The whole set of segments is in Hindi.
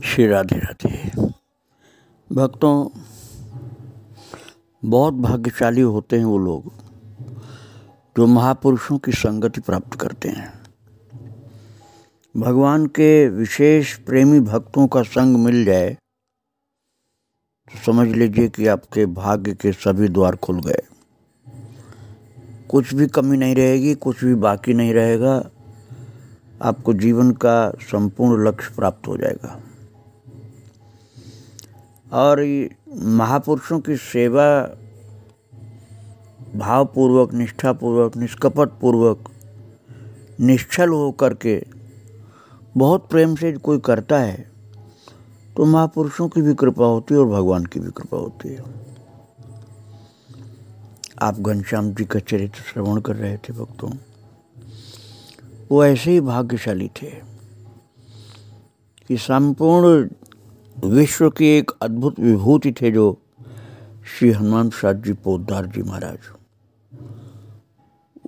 श्री राधे राधे। भक्तों, बहुत भाग्यशाली होते हैं वो लोग जो महापुरुषों की संगति प्राप्त करते हैं। भगवान के विशेष प्रेमी भक्तों का संग मिल जाए तो समझ लीजिए कि आपके भाग्य के सभी द्वार खुल गए। कुछ भी कमी नहीं रहेगी, कुछ भी बाकी नहीं रहेगा। आपको जीवन का संपूर्ण लक्ष्य प्राप्त हो जाएगा। और महापुरुषों की सेवा भावपूर्वक, निष्ठापूर्वक, निष्कपटपूर्वक, निश्चल होकर के बहुत प्रेम से कोई करता है तो महापुरुषों की भी कृपा होती है और भगवान की भी कृपा होती है। आप घनश्याम जी का चरित्र श्रवण कर रहे थे भक्तों। वो ऐसे ही भाग्यशाली थे कि संपूर्ण विश्व की एक अद्भुत विभूति थे जो श्री हनुमान प्रसाद जी पोद्दार जी महाराज।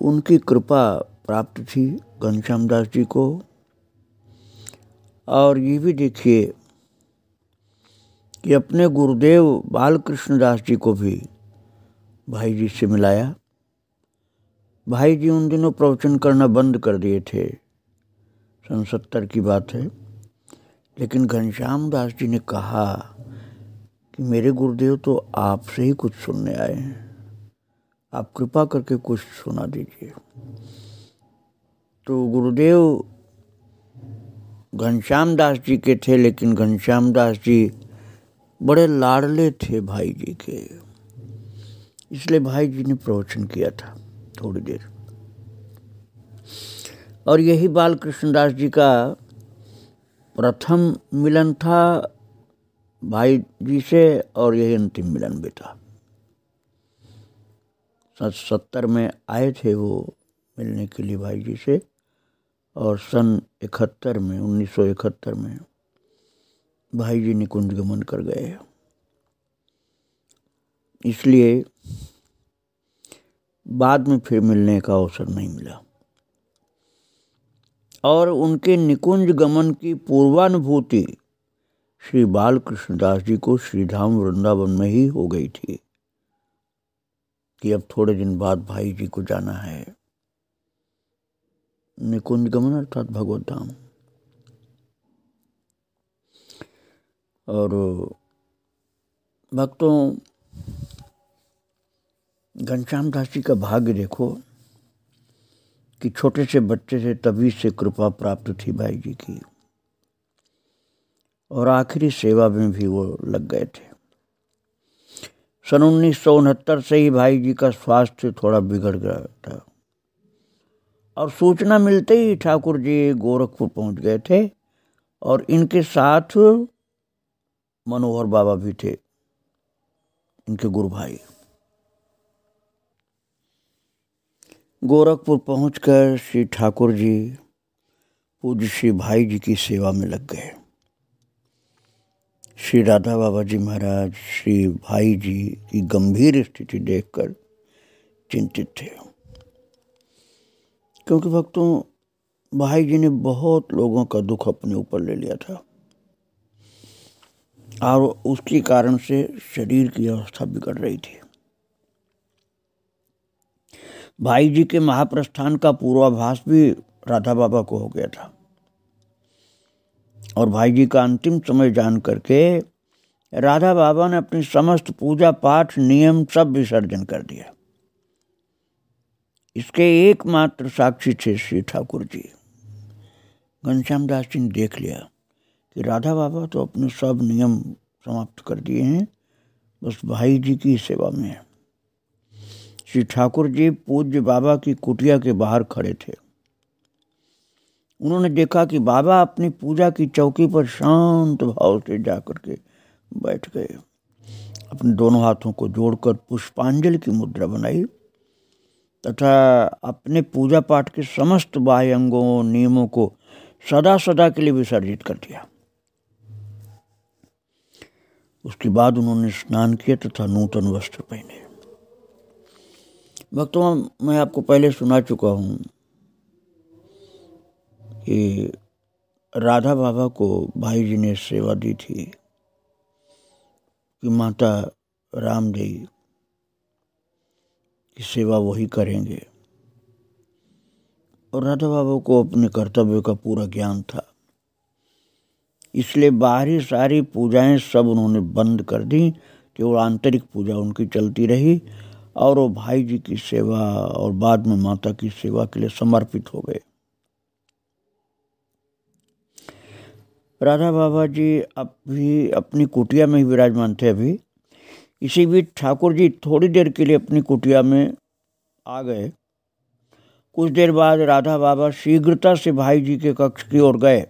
उनकी कृपा प्राप्त थी घनश्याम दास जी को। और ये भी देखिए कि अपने गुरुदेव बालकृष्ण दास जी को भी भाई जी से मिलाया। भाई जी उन दिनों प्रवचन करना बंद कर दिए थे, 70 की बात है। लेकिन घनश्याम दास जी ने कहा कि मेरे गुरुदेव तो आपसे ही कुछ सुनने आए हैं, आप कृपा करके कुछ सुना दीजिए। तो गुरुदेव घनश्याम दास जी के थे, लेकिन घनश्याम दास जी बड़े लाडले थे भाई जी के, इसलिए भाई जी ने प्रवचन किया था थोड़ी देर। और यही बालकृष्ण दास जी का प्रथम मिलन था भाई जी से, और यही अंतिम मिलन भी था। 70 में आए थे वो मिलने के लिए भाई जी से, और सन 1971 में भाई जी निकुंज गमन कर गए। इसलिए बाद में फिर मिलने का अवसर नहीं मिला। और उनके निकुंज गमन की पूर्वानुभूति श्री बालकृष्ण दास जी को श्रीधाम वृंदावन में ही हो गई थी कि अब थोड़े दिन बाद भाई जी को जाना है निकुंज गमन अर्थात भगवत धाम। और भक्तों, घनश्याम दास जी का भाग्य देखो कि छोटे से बच्चे से तभी से कृपा प्राप्त थी भाई जी की, और आखिरी सेवा में भी वो लग गए थे। सन 1969 से ही भाई जी का स्वास्थ्य थोड़ा बिगड़ गया था, और सूचना मिलते ही ठाकुर जी गोरखपुर पहुंच गए थे, और इनके साथ मनोहर बाबा भी थे, इनके गुरु भाई। गोरखपुर पहुंचकर श्री ठाकुर जी पूज्य श्री भाई जी की सेवा में लग गए। श्री राधा बाबा जी महाराज श्री भाई जी की गंभीर स्थिति देखकर चिंतित थे, क्योंकि भक्तों भाई जी ने बहुत लोगों का दुख अपने ऊपर ले लिया था, और उसके कारण से शरीर की अवस्था बिगड़ रही थी। भाई जी के महाप्रस्थान का पूर्वाभास भी राधा बाबा को हो गया था, और भाई जी का अंतिम समय जान करके राधा बाबा ने अपनी समस्त पूजा पाठ नियम सब विसर्जन कर दिया। इसके एकमात्र साक्षी थे श्री ठाकुर जी। घनश्याम दास जी ने देख लिया कि राधा बाबा तो अपने सब नियम समाप्त कर दिए हैं, बस भाई जी की सेवा में है। श्री ठाकुर जी पूज्य बाबा की कुटिया के बाहर खड़े थे। उन्होंने देखा कि बाबा अपनी पूजा की चौकी पर शांत भाव से जाकर के बैठ गए। अपने दोनों हाथों को जोड़कर पुष्पांजलि की मुद्रा बनाई तथा अपने पूजा पाठ के समस्त बाह्य अंगों नियमों को सदा सदा के लिए विसर्जित कर दिया। उसके बाद उन्होंने स्नान किया तथा नूतन वस्त्र पहने। भक्तों, मैं आपको पहले सुना चुका हूँ कि राधा बाबा को भाई जी ने सेवा दी थी कि माता रामदेई की सेवा वही करेंगे, और राधा बाबा को अपने कर्तव्य का पूरा ज्ञान था, इसलिए बाहरी सारी पूजाएं सब उन्होंने बंद कर दी, केवल आंतरिक पूजा उनकी चलती रही और वो भाई जी की सेवा और बाद में माता की सेवा के लिए समर्पित हो गए। राधा बाबा जी अभी अपनी कुटिया में ही विराजमान थे। अभी इसी बीच ठाकुर जी थोड़ी देर के लिए अपनी कुटिया में आ गए। कुछ देर बाद राधा बाबा शीघ्रता से भाई जी के कक्ष की ओर गए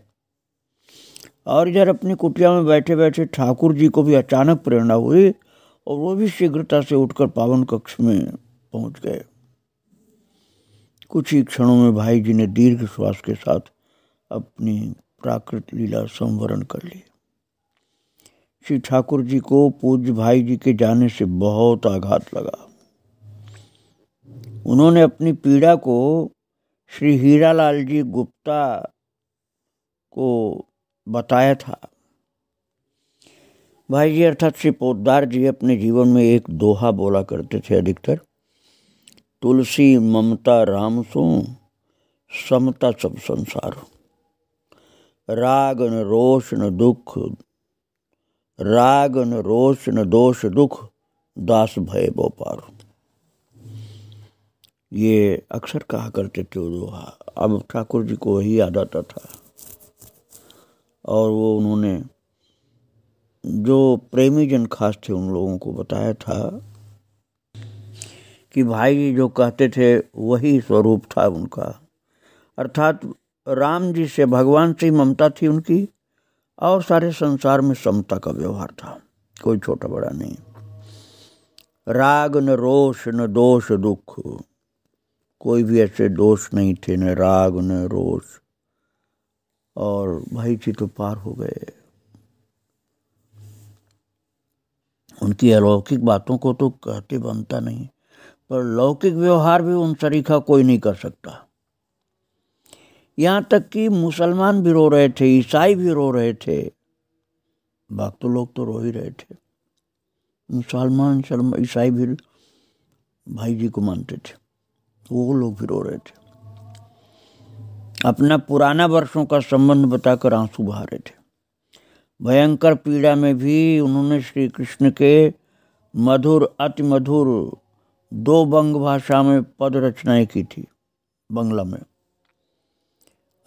और इधर अपनी कुटिया में बैठे बैठे ठाकुर जी को भी अचानक प्रेरणा हुई और वो भी शीघ्रता से उठकर पावन कक्ष में पहुंच गए। कुछ ही क्षणों में भाई जी ने दीर्घ श्वास के साथ अपनी प्राकृत लीला संवरण कर ली। श्री ठाकुर जी को पूज्य भाई जी के जाने से बहुत आघात लगा। उन्होंने अपनी पीड़ा को श्री हीरालाल जी गुप्ता को बताया था। भाई जी अर्थात श्री पोद्दार जी अपने जीवन में एक दोहा बोला करते थे अधिकतर, तुलसी ममता राम सो समता सब संसार, राग न रोष न दुख, राग न रोष न दोष दुख, दास भय बो पार। ये अक्सर कहा करते थे वो दोहा। अब ठाकुर जी को वही याद आता था और वो उन्होंने जो प्रेमी जन खास थे उन लोगों को बताया था कि भाई जी जो कहते थे वही स्वरूप था उनका, अर्थात राम जी से, भगवान से ममता थी उनकी और सारे संसार में समता का व्यवहार था, कोई छोटा बड़ा नहीं। राग न रोष न दोष दुख, कोई भी ऐसे दोष नहीं थे, न राग न रोष। और भाई जी तो पार हो गए। उनकी अलौकिक बातों को तो कहते बनता नहीं, पर लौकिक व्यवहार भी उन सरीखा कोई नहीं कर सकता। यहाँ तक कि मुसलमान भी रो रहे थे, ईसाई भी रो रहे थे, भक्त लोग तो रो ही रहे थे। मुसलमान ईसाई भी भाई जी को मानते थे, वो लोग भी रो रहे थे। अपना पुराना वर्षों का संबंध बताकर आंसू बहा रहे थे। भयंकर पीड़ा में भी उन्होंने श्री कृष्ण के मधुर अति मधुर 2 बंग भाषा में पद रचनाएं की थी, बंगला में।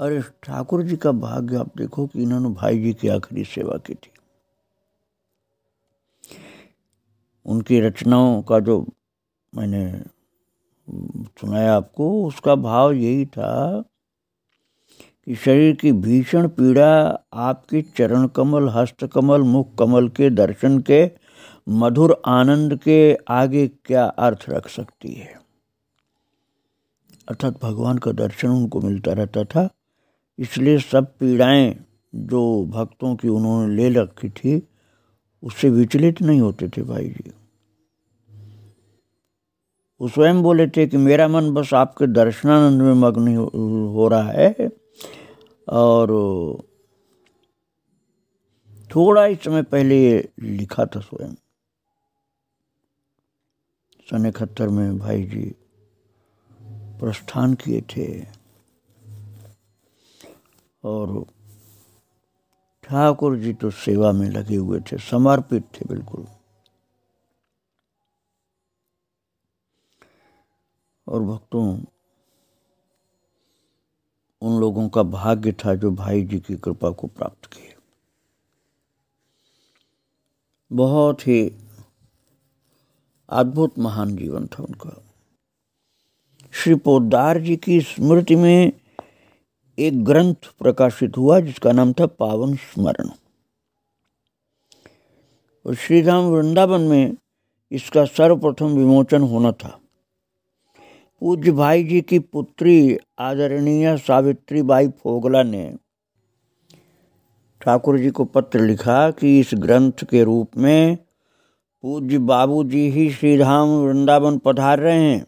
अरे ठाकुर जी का भाग्य आप देखो कि इन्होंने भाई जी की आखिरी सेवा की थी। उनकी रचनाओं का जो मैंने सुनाया आपको, उसका भाव यही था कि शरीर की भीषण पीड़ा आपके चरण कमल, हस्त कमल, मुख कमल के दर्शन के मधुर आनंद के आगे क्या अर्थ रख सकती है। अर्थात भगवान का दर्शन उनको मिलता रहता था, इसलिए सब पीड़ाएं जो भक्तों की उन्होंने ले रखी थी उससे विचलित नहीं होते थे भाई जी। वो स्वयं बोले थे कि मेरा मन बस आपके दर्शनानंद में मग्न हो रहा है। और थोड़ा ही समय पहले लिखा था स्वयं, सन 71 में भाई जी प्रस्थान किए थे और ठाकुर जी तो सेवा में लगे हुए थे, समर्पित थे बिल्कुल। और भक्तों, उन लोगों का भाग्य था जो भाई जी की कृपा को प्राप्त किए। बहुत ही अद्भुत महान जीवन था उनका। श्री पोद्दार जी की स्मृति में एक ग्रंथ प्रकाशित हुआ जिसका नाम था पावन स्मरण, और श्री धाम वृंदावन में इसका सर्वप्रथम विमोचन होना था। पूज्य भाई जी की पुत्री आदरणीय सावित्री बाई फोगला ने ठाकुर जी को पत्र लिखा कि इस ग्रंथ के रूप में पूज्य बाबू जी ही श्रीधाम वृंदावन पधार रहे हैं।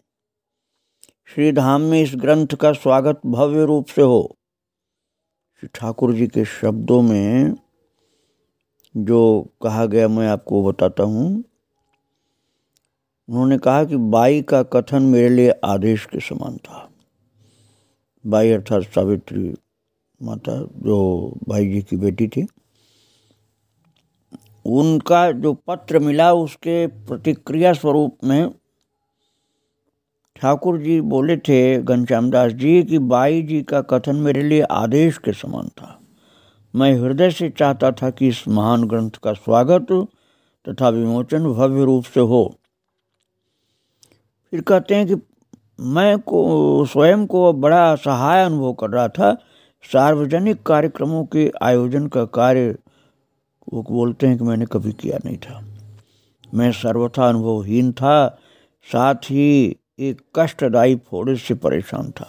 श्रीधाम में इस ग्रंथ का स्वागत भव्य रूप से हो। श्री ठाकुर जी के शब्दों में जो कहा गया मैं आपको बताता हूँ। उन्होंने कहा कि बाई का कथन मेरे लिए आदेश के समान था। बाई अर्थात सावित्री माता, जो भाई जी की बेटी थी। उनका जो पत्र मिला उसके प्रतिक्रिया स्वरूप में ठाकुर जी बोले थे घनश्याम दास जी कि बाई जी का कथन मेरे लिए आदेश के समान था। मैं हृदय से चाहता था कि इस महान ग्रंथ का स्वागत तथा विमोचन भव्य रूप से हो। फिर कहते हैं कि मैं स्वयं को बड़ा असहाय अनुभव कर रहा था। सार्वजनिक कार्यक्रमों के आयोजन का कार्य वो बोलते हैं कि मैंने कभी किया नहीं था। मैं सर्वथा अनुभवहीन था, साथ ही एक कष्टदायी फोड़े से परेशान था।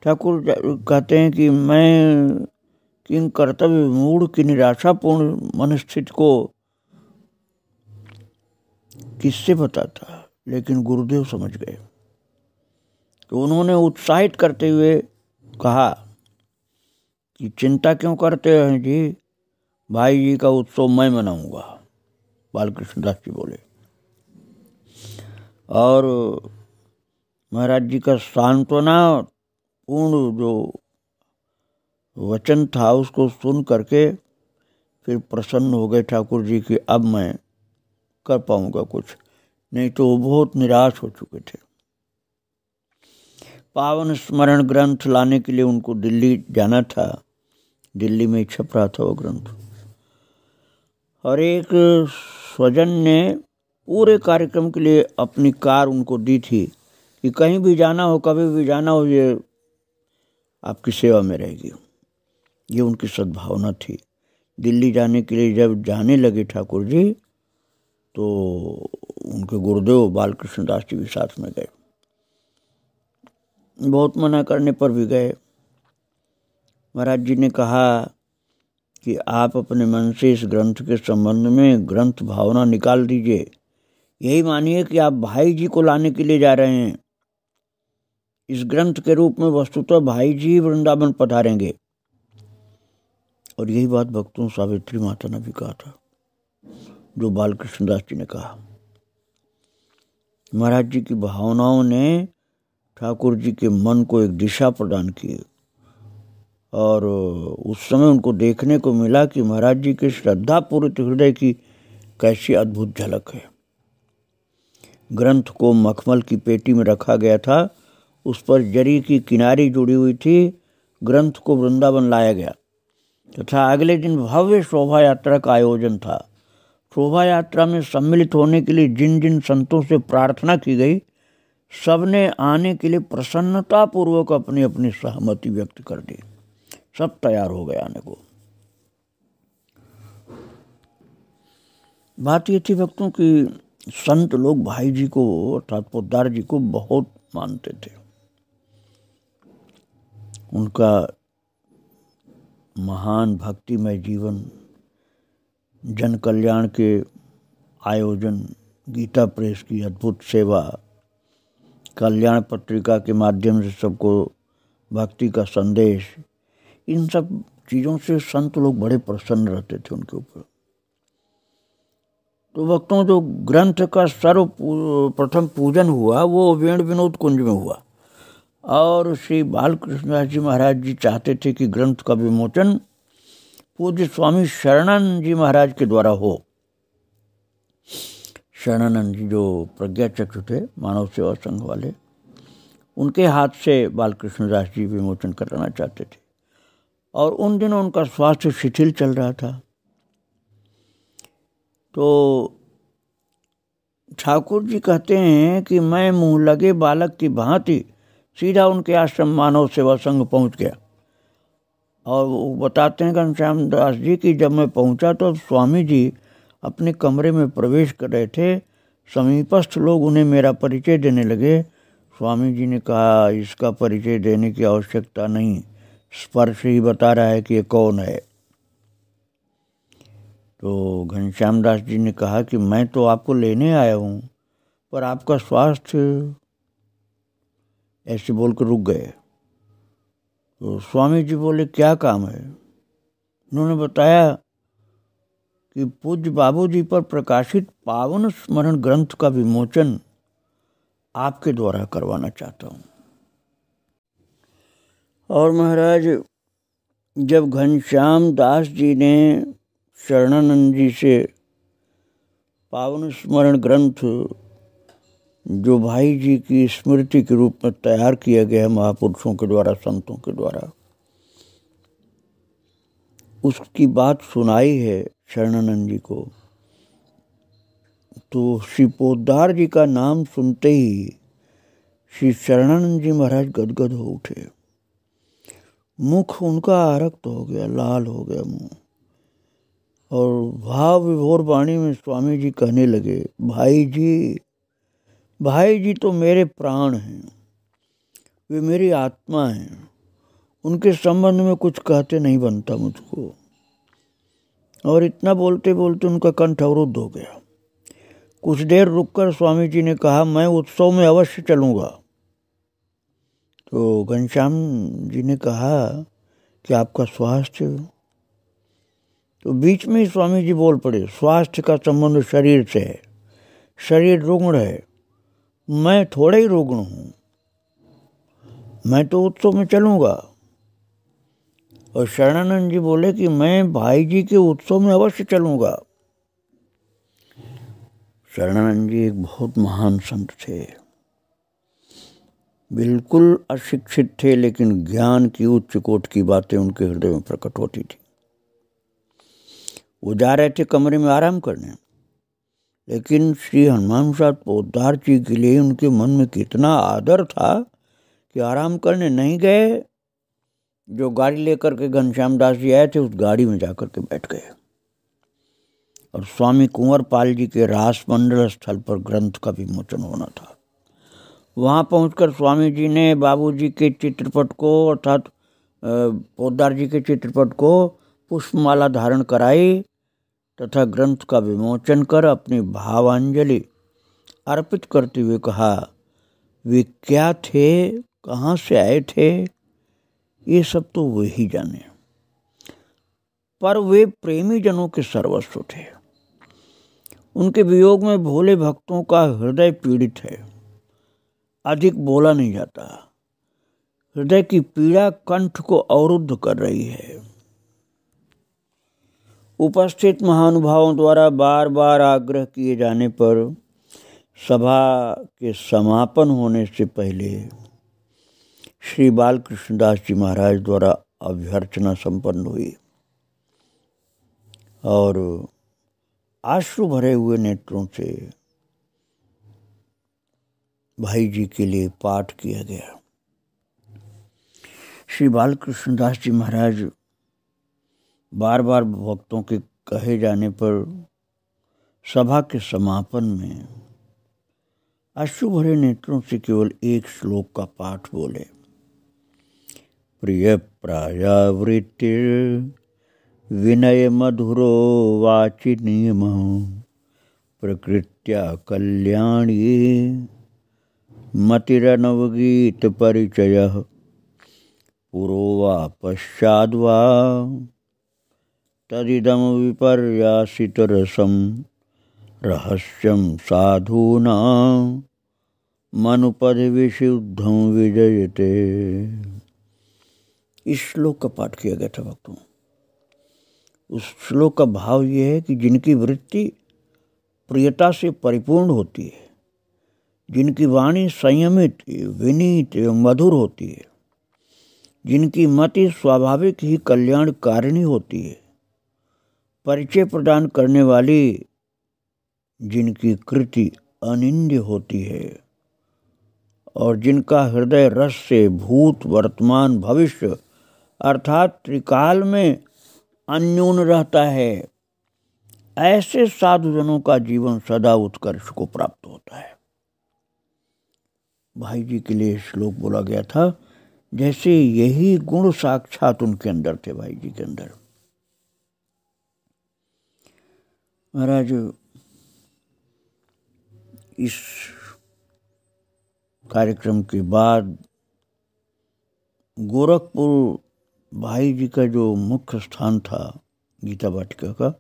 ठाकुर कहते हैं कि मैं किन कर्तव्य मूढ़ की निराशापूर्ण मनस्थिति को किससे बताता, लेकिन गुरुदेव समझ गए। तो उन्होंने उत्साहित करते हुए कहा कि चिंता क्यों करते हैं जी, भाई जी का उत्सव मैं मनाऊंगा। बालकृष्ण दास जी बोले। और महाराज जी का सांत्वना पूर्ण जो वचन था उसको सुन करके फिर प्रसन्न हो गए ठाकुर जी कि अब मैं कर पाऊंगा कुछ, नहीं तो वो बहुत निराश हो चुके थे। पावन स्मरण ग्रंथ लाने के लिए उनको दिल्ली जाना था। दिल्ली में छप रहा था वो ग्रंथ। और एक स्वजन ने पूरे कार्यक्रम के लिए अपनी कार उनको दी थी कि कहीं भी जाना हो, कभी भी जाना हो, ये आपकी सेवा में रहेगी। ये उनकी सद्भावना थी। दिल्ली जाने के लिए जब जाने लगे ठाकुर जी, तो उनके गुरुदेव बालकृष्ण दास जी भी साथ में गए। बहुत मना करने पर भी गए। महाराज जी ने कहा कि आप अपने मन से इस ग्रंथ के संबंध में ग्रंथ भावना निकाल दीजिए। यही मानिए कि आप भाई जी को लाने के लिए जा रहे हैं। इस ग्रंथ के रूप में वस्तुतः भाई जी वृंदावन पधारेंगे। और यही बात भक्तों सावित्री माता ने भी कहा था, जो बालकृष्ण दास जी ने कहा। महाराज जी की भावनाओं ने ठाकुर जी के मन को एक दिशा प्रदान की। और उस समय उनको देखने को मिला कि महाराज जी के श्रद्धापूरित हृदय की कैसी अद्भुत झलक है। ग्रंथ को मखमल की पेटी में रखा गया था। उस पर जरी की किनारी जुड़ी हुई थी। ग्रंथ को वृंदावन लाया गया तथा अगले दिन भव्य शोभा यात्रा का आयोजन था। शोभा यात्रा में सम्मिलित होने के लिए जिन जिन संतों से प्रार्थना की गई, सबने आने के लिए प्रसन्नतापूर्वक अपनी अपनी सहमति व्यक्त कर दी। सब तैयार हो गए आने को। बात ये थी भक्तों कि संत लोग भाई जी को अर्थात पोद्दार जी को बहुत मानते थे। उनका महान भक्तिमय जीवन, जन कल्याण के आयोजन, गीता प्रेस की अद्भुत सेवा, कल्याण पत्रिका के माध्यम से सबको भक्ति का संदेश, इन सब चीज़ों से संत लोग बड़े प्रसन्न रहते थे उनके ऊपर। तो भक्तों, जो ग्रंथ का सर्वप्रथम पूजन हुआ वो वेण विनोद कुंज में हुआ। और श्री बालकृष्ण दास जी महाराज जी चाहते थे कि ग्रंथ का विमोचन पूज्य स्वामी शरणानंद जी महाराज के द्वारा हो। शरणानंद जी जो प्रज्ञा चक्षु थे, मानव सेवा संघ वाले, उनके हाथ से बालकृष्ण दास जी विमोचन कराना चाहते थे। और उन दिनों उनका स्वास्थ्य शिथिल चल रहा था। तो ठाकुर जी कहते हैं कि मैं मुँह लगे बालक की भांति सीधा उनके आश्रम मानव सेवा संघ पहुंच गया। और वो बताते हैं घनश्याम दास जी कि जब मैं पहुंचा तो स्वामी जी अपने कमरे में प्रवेश कर रहे थे। समीपस्थ लोग उन्हें मेरा परिचय देने लगे। स्वामी जी ने कहा, इसका परिचय देने की आवश्यकता नहीं, स्पर्श ही बता रहा है कि ये कौन है। तो घनश्याम दास जी ने कहा कि मैं तो आपको लेने आया हूँ, पर आपका स्वास्थ्य, ऐसे बोलकर रुक गए। तो स्वामी जी बोले क्या काम है। उन्होंने बताया कि पूज्य बाबूजी पर प्रकाशित पावन स्मरण ग्रंथ का विमोचन आपके द्वारा करवाना चाहता हूँ। और महाराज जब घनश्याम दास जी ने शरणानंद जी से पावन स्मरण ग्रंथ जो भाई जी की स्मृति के रूप में तैयार किया गया महापुरुषों के द्वारा, संतों के द्वारा, उसकी बात सुनाई है शरणानंद जी को, तो श्री पोद्दार जी का नाम सुनते ही श्री शरणानंद जी महाराज गदगद हो उठे। मुख उनका आरक्त हो गया, लाल हो गया मुंह, और भाव विभोर वाणी में स्वामी जी कहने लगे, भाई जी तो मेरे प्राण हैं, वे मेरी आत्मा हैं, उनके संबंध में कुछ कहते नहीं बनता मुझको। और इतना बोलते बोलते उनका कंठ अवरुद्ध हो गया। कुछ देर रुककर स्वामी जी ने कहा, मैं उत्सव में अवश्य चलूँगा। तो घनश्याम जी ने कहा कि आपका स्वास्थ्य, तो बीच में ही स्वामी जी बोल पड़े, स्वास्थ्य का संबंध शरीर से है, शरीर रुग्ण है, मैं थोड़ा ही रुग्ण हूँ, मैं तो उत्सव में चलूँगा। और शरणानंद जी बोले कि मैं भाई जी के उत्सव में अवश्य चलूँगा। शरणानंद जी एक बहुत महान संत थे, बिल्कुल अशिक्षित थे, लेकिन ज्ञान की उच्च कोटि की बातें उनके हृदय में प्रकट होती थी। वो जा रहे थे कमरे में आराम करने, लेकिन श्री हनुमान प्रसाद पोद्दार जी के लिए उनके मन में कितना आदर था कि आराम करने नहीं गए। जो गाड़ी लेकर के घनश्याम दास जी आए थे, उस गाड़ी में जाकर के बैठ गए और स्वामी कुंवर पाल जी के रासमंडल स्थल पर ग्रंथ का विमोचन होना था। वहाँ पहुंचकर स्वामी जी ने बाबूजी के चित्रपट को, अर्थात पोद्दार जी के चित्रपट को पुष्पमाला धारण कराई तथा ग्रंथ का विमोचन कर अपनी भावांजलि अर्पित करते हुए कहा, वे क्या थे, कहाँ से आए थे, ये सब तो वे ही जाने, पर वे प्रेमी जनों के सर्वस्व थे। उनके वियोग में भोले भक्तों का हृदय पीड़ित है, अधिक बोला नहीं जाता। हृदय की पीड़ा कंठ को अवरुद्ध कर रही है। उपस्थित महानुभावों द्वारा बार बार आग्रह किए जाने पर सभा के समापन होने से पहले श्री बालकृष्णदास जी महाराज द्वारा अभ्यर्चना संपन्न हुई और आंसू भरे हुए नेत्रों से भाई जी के लिए पाठ किया गया। श्री बालकृष्णदास जी महाराज बार बार भक्तों के कहे जाने पर सभा के समापन में आंसू भरे नेत्रों से केवल एक श्लोक का पाठ बोले, प्रिय प्रायावृत्तिर विनय मधुरो वाचि नियम प्रकृत्या कल्याणी मतिरनवगीत परिचय पुरो वा पश्चाद् वा तदिदम विपर्यासित रसम रहस्यम साधूना मनुपद विशुद्धम विजयते। इस श्लोक का पाठ किया गया था भक्तों। उस श्लोक का भाव ये है कि जिनकी वृत्ति प्रियता से परिपूर्ण होती है, जिनकी वाणी संयमित, विनीत एवं मधुर होती है, जिनकी मति स्वाभाविक ही कल्याणकारिणी होती है, परिचय प्रदान करने वाली जिनकी कृति अनिंद्य होती है और जिनका हृदय रस से भूत वर्तमान भविष्य अर्थात त्रिकाल में अन्योन रहता है, ऐसे साधुजनों का जीवन सदा उत्कर्ष को प्राप्त होता है। भाई जी के लिए श्लोक बोला गया था जैसे यही गुण साक्षात उनके अंदर थे, भाई जी के अंदर। महाराज इस कार्यक्रम के बाद गोरखपुर भाई जी का जो मुख्य स्थान था गीता वाटिका का,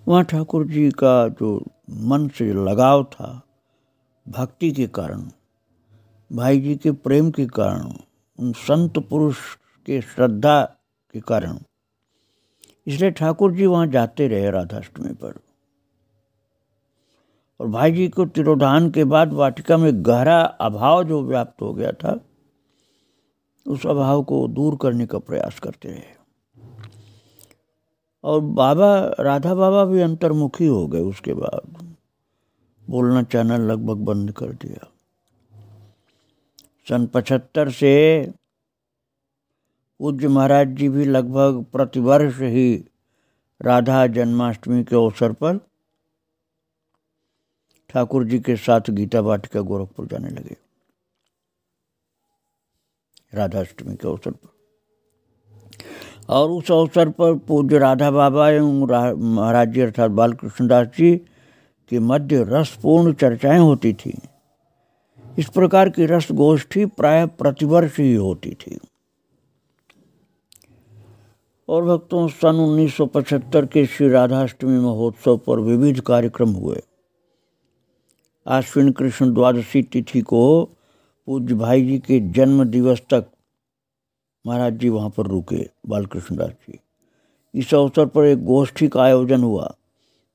वहाँ ठाकुर जी का जो मन से लगाव था, भक्ति के कारण, भाई जी के प्रेम के कारण, उन संत पुरुष के श्रद्धा के कारण, इसलिए ठाकुर जी वहाँ जाते रहे राधाष्टमी पर। और भाई जी को तिरोधान के बाद वाटिका में गहरा अभाव जो व्याप्त हो गया था, उस अभाव को दूर करने का प्रयास करते रहे। और बाबा, राधा बाबा भी अंतर्मुखी हो गए। उसके बाद बोलना चाहना लगभग बंद कर दिया। सन 75 से पूज्य महाराज जी भी लगभग प्रतिवर्ष ही राधा जन्माष्टमी के अवसर पर ठाकुर जी के साथ गीता वाटिका गोरखपुर जाने लगे, राधाष्टमी के अवसर पर। और उस अवसर पर पूज्य राधा बाबा एवं महाराज जी अर्थात बालकृष्ण दास जी के मध्य रसपूर्ण चर्चाएं होती थी। इस प्रकार की रस गोष्ठी प्राय प्रतिवर्ष ही होती थी। और भक्तों, सन 1975 के श्री राधाष्टमी महोत्सव पर विविध कार्यक्रम हुए। आश्विन कृष्ण द्वादशी तिथि को पूज्य भाई जी के जन्म दिवस तक महाराज जी वहाँ पर रुके, बालकृष्ण दास जी। इस अवसर पर एक गोष्ठी का आयोजन हुआ,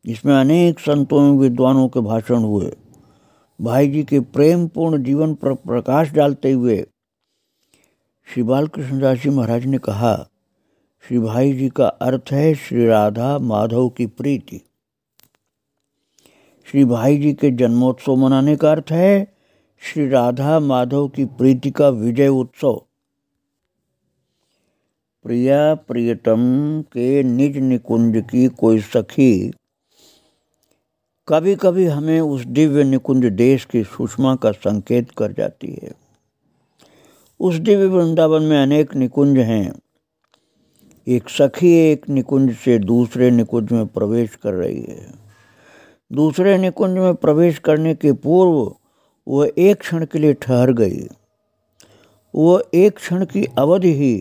जिसमें अनेक संतों एवं विद्वानों के भाषण हुए। भाई जी के प्रेम पूर्ण जीवन पर प्रकाश डालते हुए श्री बालकृष्ण दास जी महाराज ने कहा, श्री भाई जी का अर्थ है श्री राधा माधव की प्रीति। श्री भाई जी के जन्मोत्सव मनाने का अर्थ है श्री राधा माधव की प्रीति का विजय उत्सव। प्रिया प्रियतम के निज निकुंज की कोई सखी कभी कभी हमें उस दिव्य निकुंज देश की सुषमा का संकेत कर जाती है। उस दिव्य वृंदावन में अनेक निकुंज हैं। एक सखी एक निकुंज से दूसरे निकुंज में प्रवेश कर रही है। दूसरे निकुंज में प्रवेश करने के पूर्व वह एक क्षण के लिए ठहर गई। वह एक क्षण की अवधि ही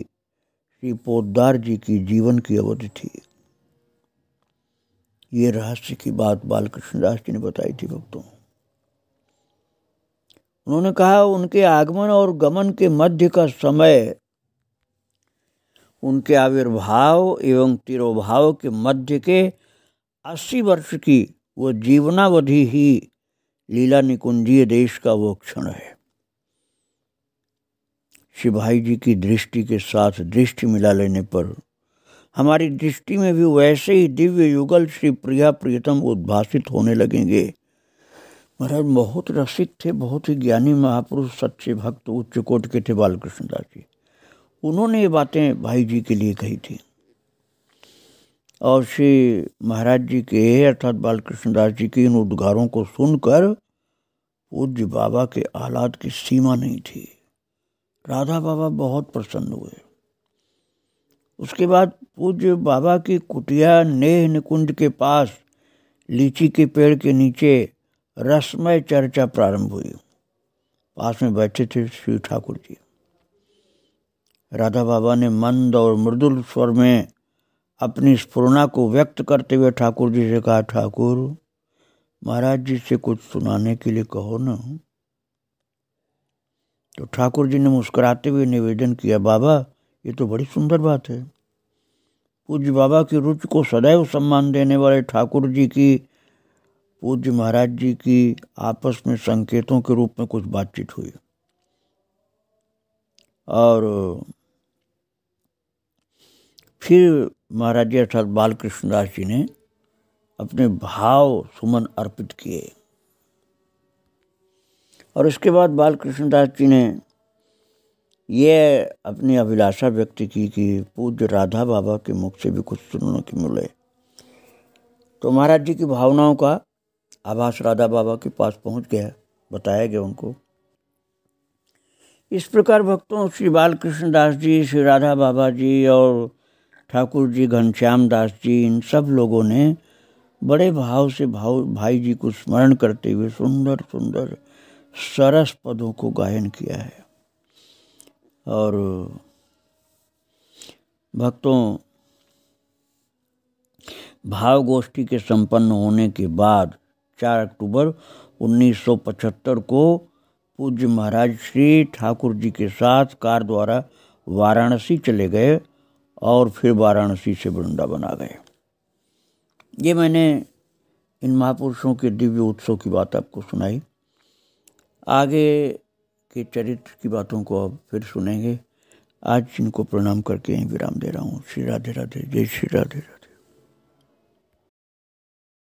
श्री पोद्दार जी की जीवन की अवधि थी। ये रहस्य की बात बालकृष्ण दास जी ने बताई थी भक्तों। उन्होंने कहा, उनके आगमन और गमन के मध्य का समय, उनके आविर्भाव एवं तिरोभाव के मध्य के 80 वर्ष की वह जीवनावधि ही लीला निकुंजीय देश का वो क्षण है। श्री भाई जी की दृष्टि के साथ दृष्टि मिला लेने पर हमारी दृष्टि में भी वैसे ही दिव्य युगल श्री प्रिया प्रियतम उद्भासित होने लगेंगे। महाराज बहुत रसिक थे, बहुत ही ज्ञानी महापुरुष, सच्चे भक्त, उच्च कोटि के थे बालकृष्ण दास जी। उन्होंने ये बातें भाई जी के लिए कही थी। और श्री महाराज जी के अर्थात बालकृष्ण दास जी के इन उद्गारों को सुनकर पूज्य बाबा के आह्लाद की सीमा नहीं थी। राधा बाबा बहुत प्रसन्न हुए। उसके बाद पूज्य बाबा की कुटिया नेह निकुंज के पास लीची के पेड़ के नीचे रसमय चर्चा प्रारंभ हुई। पास में बैठे थे श्री ठाकुर जी। राधा बाबा ने मंद और मृदुल स्वर में अपनी स्फुरना को व्यक्त करते हुए ठाकुर जी से कहा, ठाकुर महाराज जी से कुछ सुनाने के लिए कहो ना। तो ठाकुर जी ने मुस्कुराते हुए निवेदन किया, बाबा ये तो बड़ी सुंदर बात है। पूज्य बाबा की रुचि को सदैव सम्मान देने वाले ठाकुर जी की पूज्य महाराज जी की आपस में संकेतों के रूप में कुछ बातचीत हुई। और फिर महाराज जी अर्थात बालकृष्ण दास जी ने अपने भाव सुमन अर्पित किए। और इसके बाद बालकृष्ण दास जी ने ये अपनी अभिलाषा व्यक्त की कि पूज्य राधा बाबा के मुख से भी कुछ सुनने को मिले। तो महाराज जी की भावनाओं का आभास राधा बाबा के पास पहुंच गया, बताया गया उनको। इस प्रकार भक्तों, श्री बालकृष्ण दास जी, श्री राधा बाबा जी और ठाकुर जी घनश्याम दास जी, इन सब लोगों ने बड़े भाव से भाई जी को स्मरण करते हुए सुंदर सुंदर सरस पदों को गायन किया है। और भक्तों, भाव गोष्ठी के संपन्न होने के बाद 4 अक्टूबर 1975 को पूज्य महाराज श्री ठाकुर जी के साथ कार द्वारा वाराणसी चले गए और फिर वाराणसी से वृंदावन आ गए। ये मैंने इन महापुरुषों के दिव्य उत्सव की बात आपको सुनाई। आगे के चरित्र की बातों को अब फिर सुनेंगे। आज इनको प्रणाम करके यहीं विराम दे रहा हूँ। श्री राधे राधे। जय श्री राधे राधे।